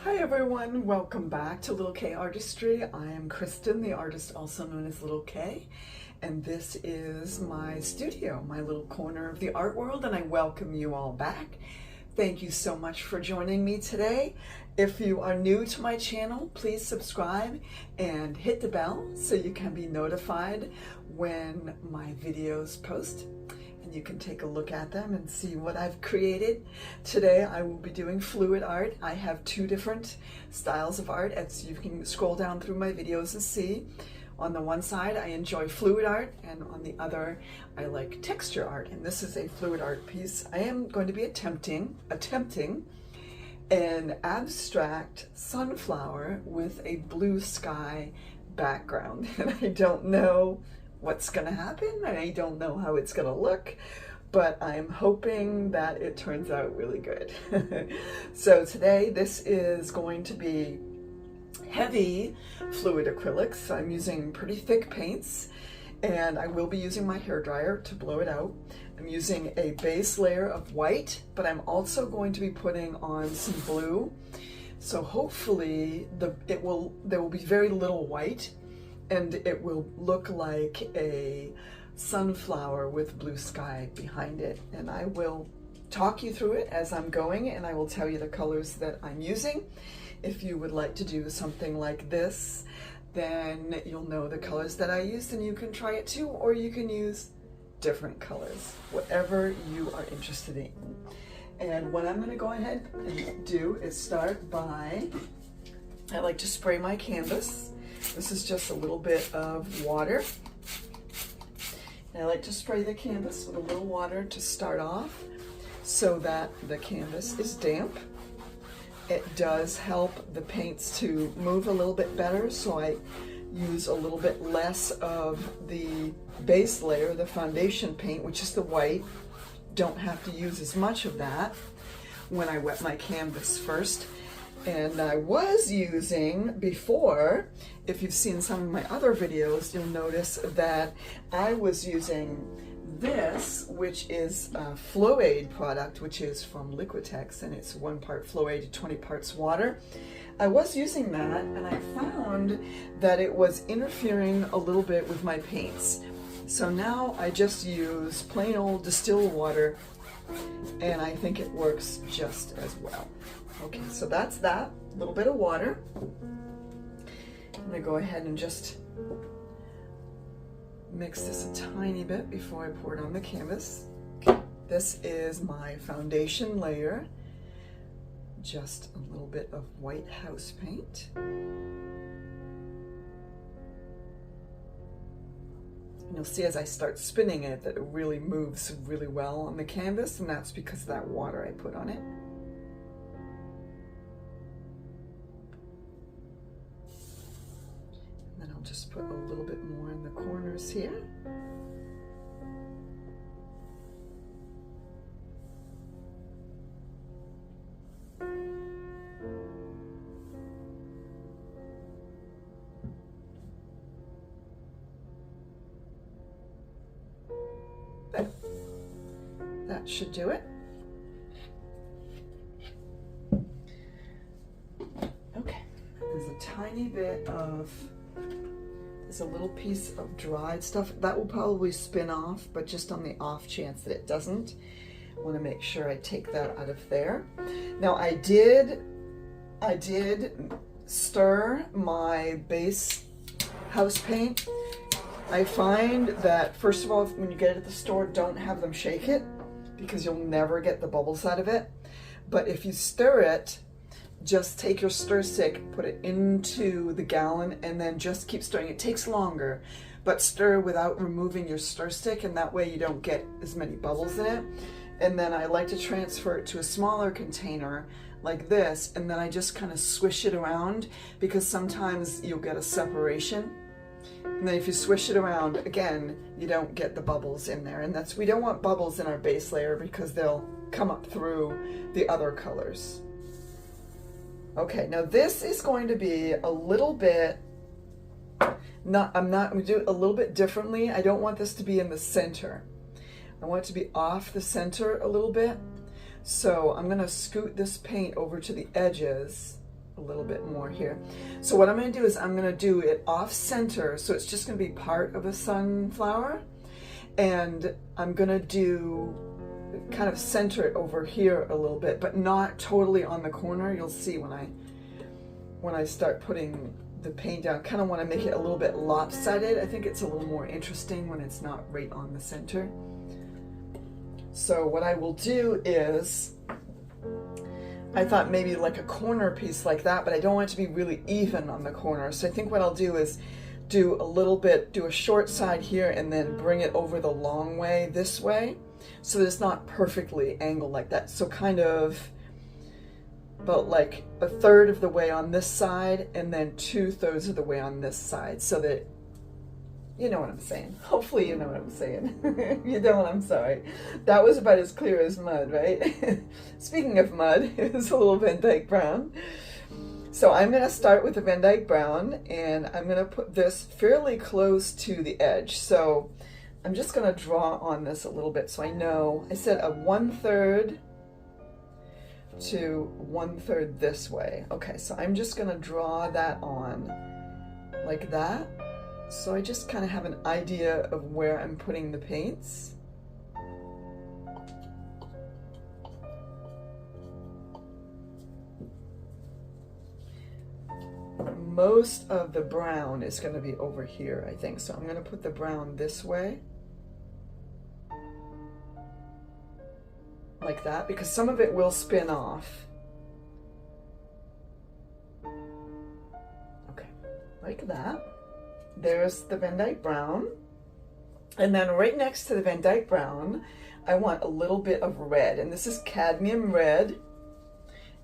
Hi everyone, welcome back to Little K Artistry. I am Kristen, the artist also known as Little K, and this is my studio, my little corner of the art world, and I welcome you all back. Thank you so much for joining me today. If you are new to my channel, please subscribe and hit the bell so you can be notified when my videos post. And you can take a look at them and see what I've created. Today I will be doing fluid art. I have two different styles of art, as you can scroll down through my videos and see. On the one side I enjoy fluid art, and on the other I like texture art, and this is a fluid art piece. I am going to be attempting an abstract sunflower with a blue sky background, and I don't know what's going to happen. I don't know how it's going to look, but I'm hoping that it turns out really good. So today this is going to be heavy fluid acrylics. I'm using pretty thick paints, and I will be using my hairdryer to blow it out. I'm using a base layer of white, but I'm also going to be putting on some blue. So hopefully there will be very little white, and it will look like a sunflower with blue sky behind it. And I will talk you through it as I'm going, and I will tell you the colors that I'm using. If you would like to do something like this, then you'll know the colors that I used, and you can try it too, or you can use different colors, whatever you are interested in. And what I'm going to go ahead and do is start by, I like to spray my canvas. This is just a little bit of water. And I like to spray the canvas with a little water to start off so that the canvas is damp. It does help the paints to move a little bit better, so I use a little bit less of the base layer, the foundation paint, which is the white. Don't have to use as much of that when I wet my canvas first. And I was using before, if you've seen some of my other videos, you'll notice that I was using this, which is a Flow-Aid product, which is from Liquitex, and it's 1 part Flow-Aid to 20 parts water. I was using that, and I found that it was interfering a little bit with my paints. So now I just use plain old distilled water, and I think it works just as well. Okay, so that's that, little bit of water. I'm gonna go ahead and just mix this a tiny bit before I pour it on the canvas. Okay, this is my foundation layer. Just a little bit of white house paint. And you'll see as I start spinning it that it really moves really well on the canvas, and that's because of that water I put on it. I'll just put a little bit more in the corners here. There. That should do it. Okay, there's a tiny bit of There's a little piece of dried stuff that will probably spin off, but just on the off chance that it doesn't, I want to make sure I take that out of there. Now I did stir my base house paint. I find that, first of all, when you get it at the store, don't have them shake it, because you'll never get the bubbles out of it. But if you stir it, just take your stir stick, put it into the gallon, and then just keep stirring. It takes longer, but stir without removing your stir stick, and that way you don't get as many bubbles in it. And then I like to transfer it to a smaller container like this, and then I just kind of swish it around, because sometimes you'll get a separation. And then if you swish it around again, you don't get the bubbles in there, and we don't want bubbles in our base layer because they'll come up through the other colors. Okay, now this is going to be a little bit, I'm going to do it a little bit differently. I don't want this to be in the center. I want it to be off the center a little bit. So I'm gonna scoot this paint over to the edges a little bit more here. So what I'm gonna do is I'm gonna do it off center, so it's just gonna be part of a sunflower, and I'm gonna do kind of center it over here a little bit, but not totally on the corner. You'll see when I start putting the paint down, kind of want to make it a little bit lopsided. I think it's a little more interesting when it's not right on the center. So what I will do is, I thought maybe like a corner piece like that, but I don't want it to be really even on the corner. So I think what I'll do is do a little bit, do a short side here and then bring it over the long way this way, so that it's not perfectly angled like that. So kind of about like a third of the way on this side and then 2/3 of the way on this side, so that, you know what I'm saying. Hopefully you know what I'm saying. If you don't, I'm sorry. That was about as clear as mud, right? Speaking of mud, it's a little Van Dyke brown. So I'm going to start with the Van Dyke brown, and I'm going to put this fairly close to the edge. So I'm just going to draw on this a little bit so I know. I said a 1/3 to 1/3 this way. Okay, so I'm just going to draw that on like that. So I just kind of have an idea of where I'm putting the paints. Most of the brown is going to be over here, I think. So I'm going to put the brown this way. Like that, because some of it will spin off. Okay, like that. There's the Van Dyke brown. And then right next to the Van Dyke brown, I want a little bit of red. And this is cadmium red.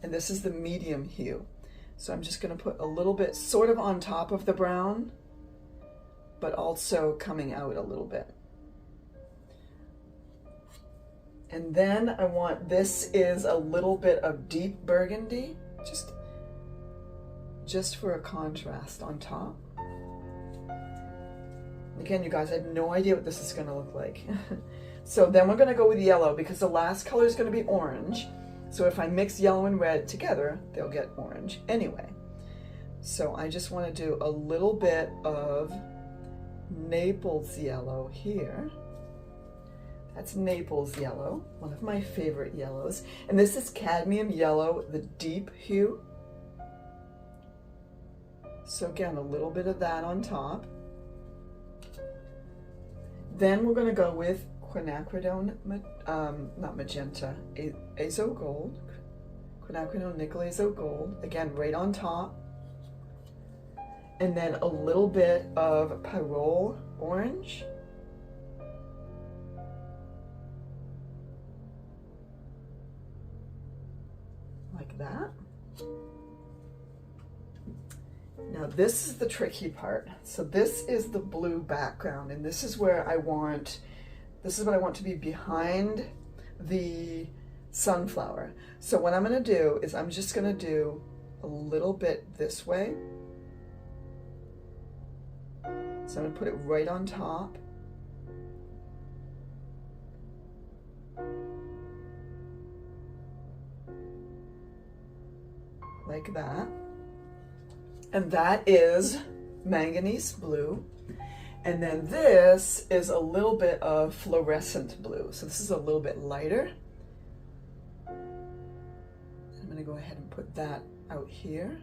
And this is the medium hue. So I'm just going to put a little bit sort of on top of the brown, but also coming out a little bit. And then I want, this is a little bit of deep burgundy, just for a contrast on top. Again, you guys, I have no idea what this is going to look like. So then we're going to go with yellow, because the last color is going to be orange. So if I mix yellow and red together, they'll get orange anyway. So I just want to do a little bit of Naples yellow here. That's Naples yellow, one of my favorite yellows. And this is cadmium yellow, the deep hue. So again, a little bit of that on top. Then we're going to go with quinacridone, not magenta, azo gold, quinacridone nickel azo gold, again right on top, and then a little bit of pyrrole orange, like that. Now this is the tricky part. So this is the blue background, and this is where I want, this is what I want to be behind the sunflower. So what I'm going to do is I'm just going to do a little bit this way. So I'm going to put it right on top. Like that. And that is manganese blue. And then this is a little bit of fluorescent blue. So this is a little bit lighter. I'm going to go ahead and put that out here.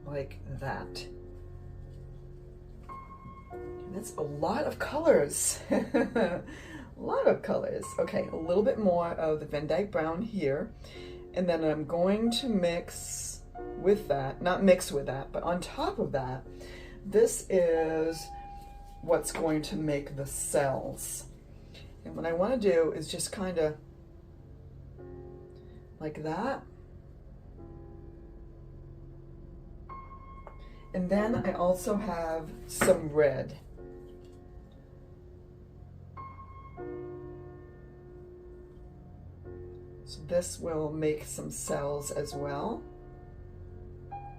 Like that. And that's a lot of colors. A lot of colors. Okay, a little bit more of the Van Dyke brown here. And then I'm going to mix with that, not mix with that, but on top of that, this is what's going to make the cells. And what I want to do is just kind of like that. And then I also have some red. So this will make some cells as well,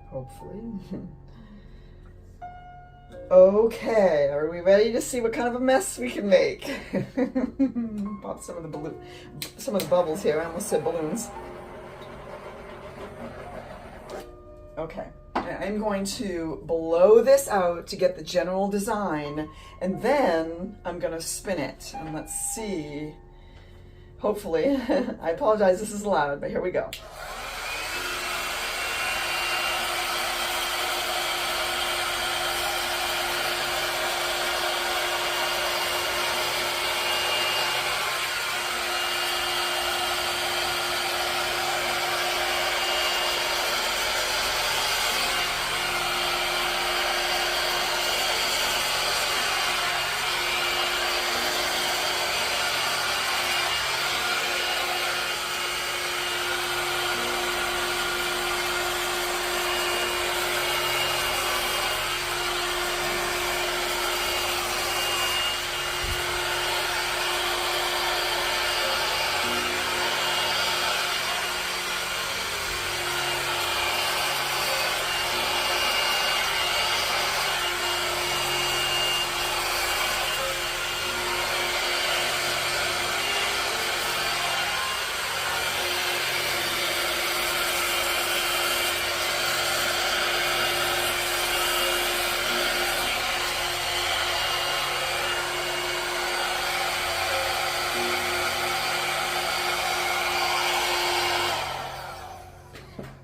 hopefully. Okay, are we ready to see what kind of a mess we can make? Pop some of the bubbles here. I almost said balloons. Okay, I'm going to blow this out to get the general design, and then I'm gonna spin it, and let's see. Hopefully, I apologize, this is loud, but here we go.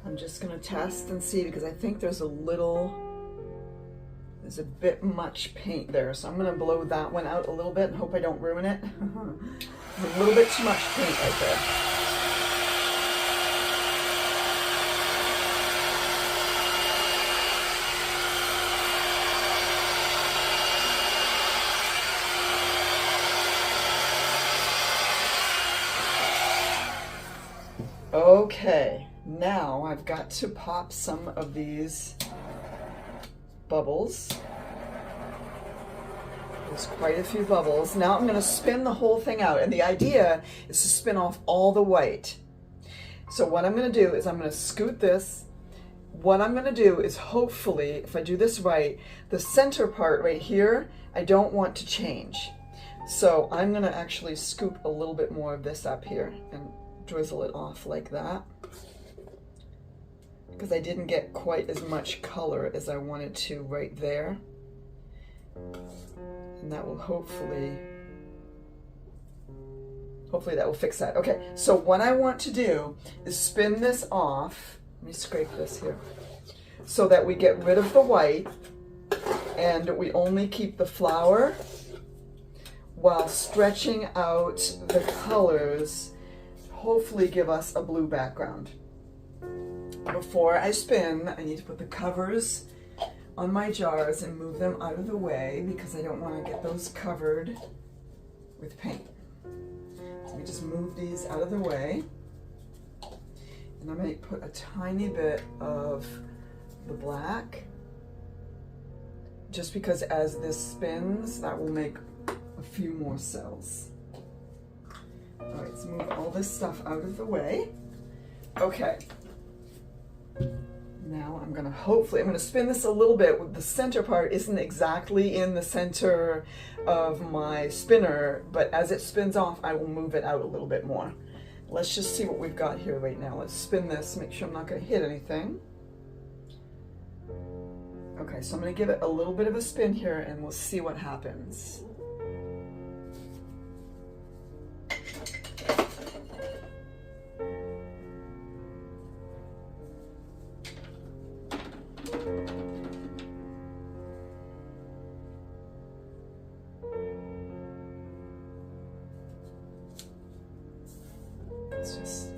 I'm just gonna test and see because I think there's a bit much paint there. So I'm gonna blow that one out a little bit and hope I don't ruin it. There's a little bit too much paint right there. Okay, now I've got to pop some of these bubbles. There's quite a few bubbles. Now I'm going to spin the whole thing out, and the idea is to spin off all the white. So what I'm going to do is I'm going to scoot this. What I'm going to do is hopefully, if I do this right, the center part right here, I don't want to change. So I'm going to actually scoop a little bit more of this up here and drizzle it off like that, because I didn't get quite as much color as I wanted to right there. And that will hopefully that will fix that. Okay, so what I want to do is spin this off. Let me scrape this here so that we get rid of the white and we only keep the flower while stretching out the colors, hopefully give us a blue background. Before I spin, I need to put the covers on my jars and move them out of the way because I don't want to get those covered with paint. So let me just move these out of the way. And I'm going to put a tiny bit of the black, just because as this spins, that will make a few more cells. All right, let's move all this stuff out of the way. Okay. Now I'm going to spin this a little bit. The center part isn't exactly in the center of my spinner, but as it spins off, I will move it out a little bit more. Let's just see what we've got here right now. Let's spin this, make sure I'm not going to hit anything. Okay, so I'm going to give it a little bit of a spin here and we'll see what happens. Just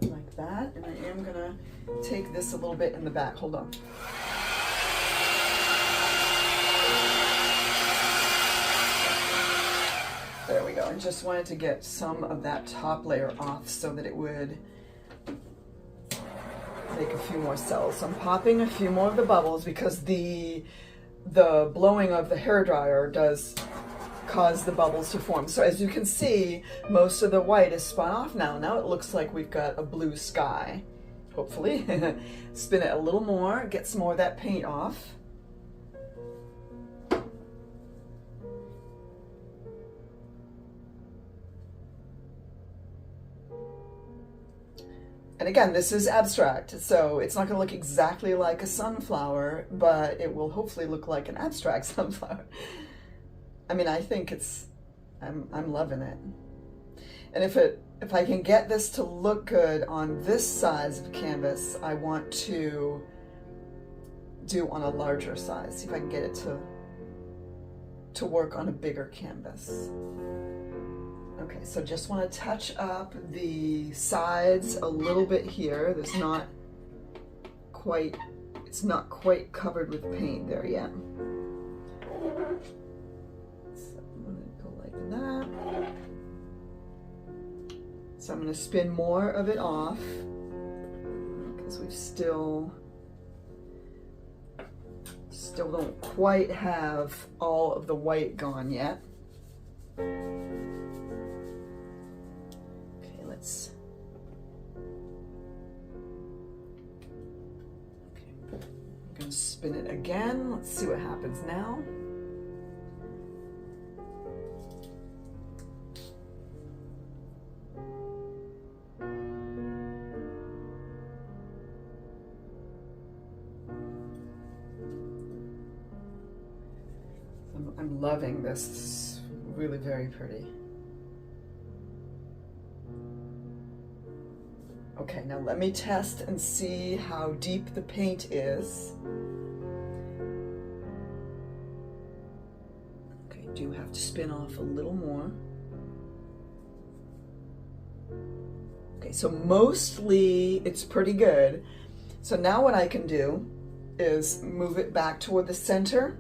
like that, and I am gonna take this a little bit in the back. Hold on. There we go. I just wanted to get some of that top layer off so that it would make a few more cells. So I'm popping a few more of the bubbles because the blowing of the hairdryer does cause the bubbles to form. So as you can see, most of the white is spun off now. Now it looks like we've got a blue sky. hopefully. Spin it a little more, get some more of that paint off. And again, this is abstract, so it's not going to look exactly like a sunflower, but it will hopefully look like an abstract sunflower. I mean, I think I'm loving it. And if I can get this to look good on this size of canvas, I want to do on a larger size. See if I can get it to work on a bigger canvas. Okay, so just want to touch up the sides a little bit here. It's not quite covered with paint there yet. So I'm going to go like that. So I'm going to spin more of it off because we still don't quite have all of the white gone yet. I'm going to spin it again. Let's see what happens now. I'm loving this. It's really very pretty. Okay, now let me test and see how deep the paint is. Okay, do have to spin off a little more. Okay, so mostly it's pretty good. So now what I can do is move it back toward the center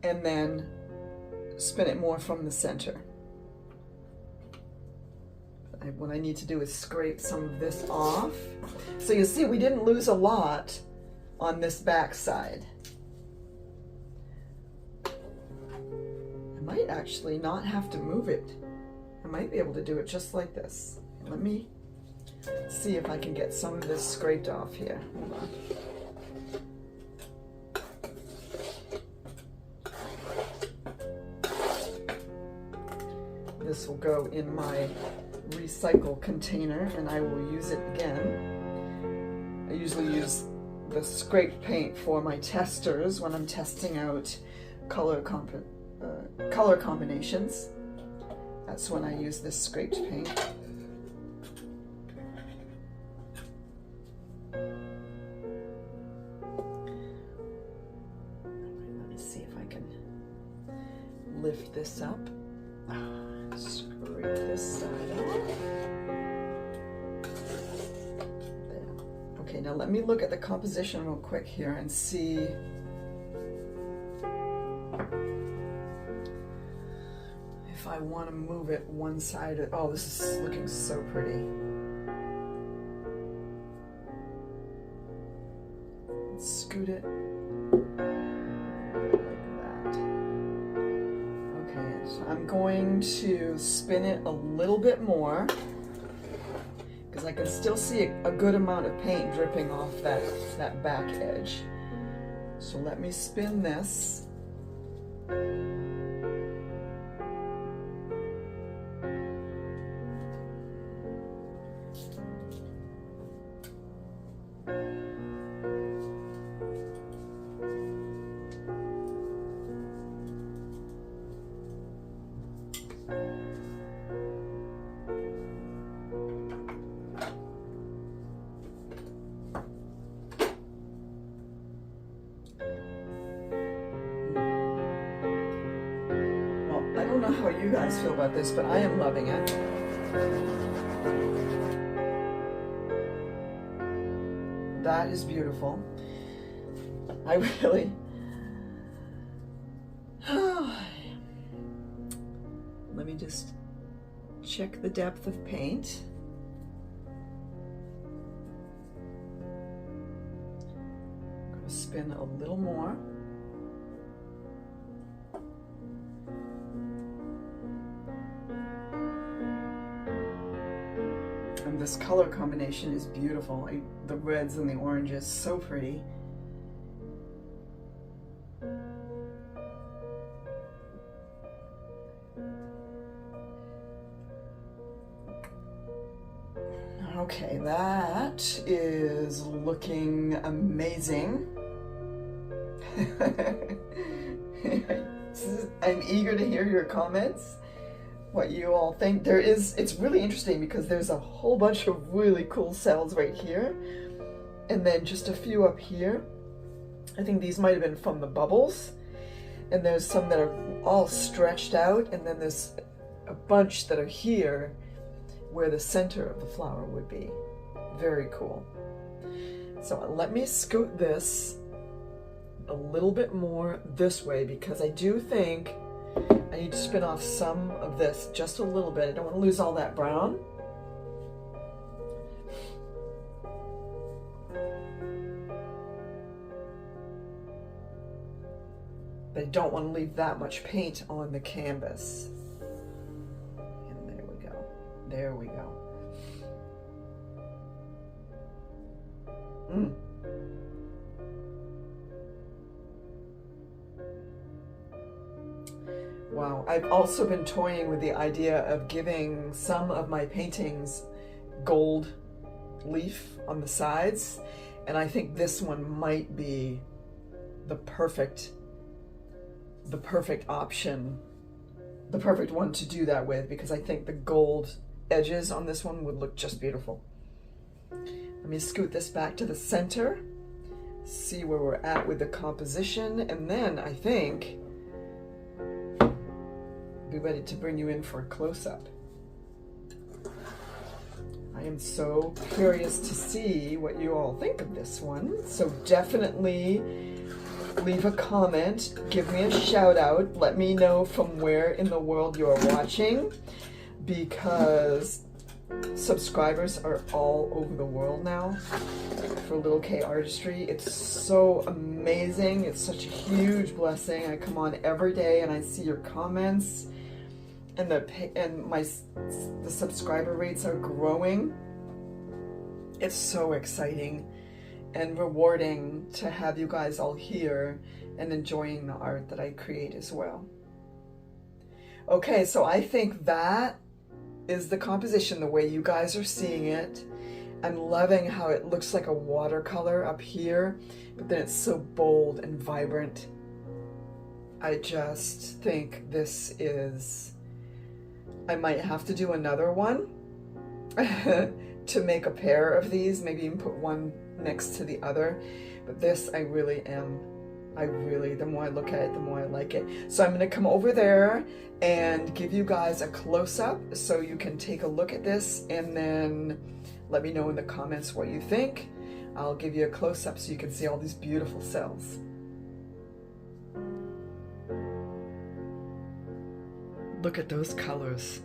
and then spin it more from the center. What I need to do is scrape some of this off. So you see we didn't lose a lot on this back side. I might actually not have to move it. I might be able to do it just like this. Let me see if I can get some of this scraped off here. Hold on. This will go in my recycle container and I will use it again. I usually use the scraped paint for my testers when I'm testing out color combinations. That's when I use this scraped paint. Let me see if I can lift this up. Scrape this side off. There. Okay, now let me look at the composition real quick here and see if I want to move it one side. Oh, this is looking so pretty. Let's scoot it. I'm going to spin it a little bit more because I can still see a good amount of paint dripping off that back edge. So let me spin this. I don't know how you guys feel about this, but I am loving it. That is beautiful. I really... Let me just check the depth of paint. I'm going to spin a little more. this color combination is beautiful. The reds and the oranges, so pretty. Okay, that is looking amazing. I'm eager to hear your comments, what you all think. It's really interesting because there's a whole bunch of really cool cells right here, and then just a few up here. I think these might have been from the bubbles, and there's some that are all stretched out, and then there's a bunch that are here where the center of the flower would be. Very cool. So let me scoot this a little bit more this way, because I do think I need to spin off some of this just a little bit. I don't want to lose all that brown. But I don't want to leave that much paint on the canvas. And there we go. There we go. Wow, I've also been toying with the idea of giving some of my paintings gold leaf on the sides, and I think this one might be the perfect option, the perfect one to do that with, because I think the gold edges on this one would look just beautiful. Let me scoot this back to the center, see where we're at with the composition, and then I think be ready to bring you in for a close-up. I am so curious to see what you all think of this one, so definitely leave a comment, give me a shout out, let me know from where in the world you are watching, because subscribers are all over the world now for Little K Artistry. It's so amazing. It's such a huge blessing. I come on every day and I see your comments, and the subscriber rates are growing. It's so exciting and rewarding to have you guys all here and enjoying the art that I create as well. Okay, so I think that is the composition the way you guys are seeing it. I'm loving how it looks like a watercolor up here, but then it's so bold and vibrant. I just think this is, I might have to do another one to make a pair of these, maybe even put one next to the other, but this I really, the more I look at it, the more I like it. So I'm gonna come over there and give you guys a close-up so you can take a look at this, and then let me know in the comments what you think. I'll give you a close-up so you can see all these beautiful cells. Look at those colors.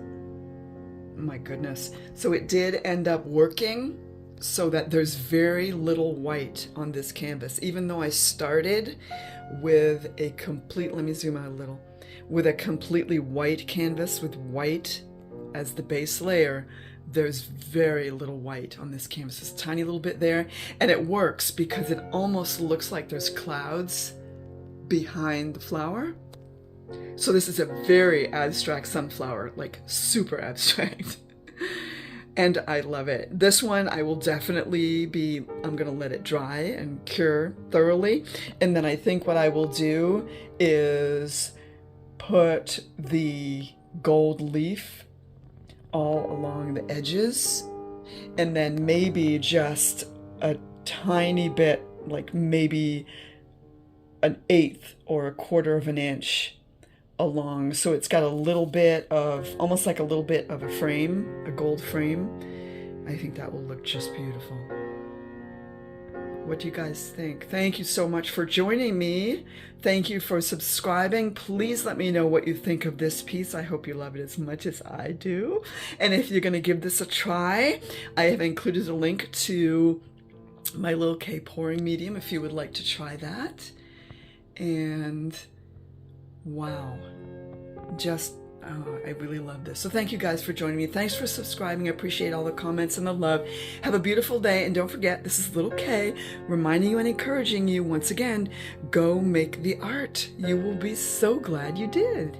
My goodness. So it did end up working so that there's very little white on this canvas. Even though I started with a complete, let me zoom out a little, with a completely white canvas with white as the base layer, there's very little white on this canvas. There's a tiny little bit there, and it works because it almost looks like there's clouds behind the flower. So this is a very abstract sunflower, like super abstract. And I love it. This one I will definitely I'm gonna let it dry and cure thoroughly. And then I think what I will do is put the gold leaf all along the edges, and then maybe just a tiny bit, like maybe an 1/8 or a 1/4 of an inch along, so it's got a little bit of, almost like a little bit of a frame, a gold frame. I think that will look just beautiful. What do you guys think? Thank you so much for joining me. Thank you for subscribing. Please let me know what you think of this piece. I hope you love it as much as I do. And if you're going to give this a try, I have included a link to my Little K pouring medium if you would like to try that. And wow, just Oh, I really love this. So thank you guys for joining me. Thanks for subscribing. I appreciate all the comments and the love. Have a beautiful day. And don't forget, this is little Kay reminding you and encouraging you once again, go make the art. You will be so glad you did.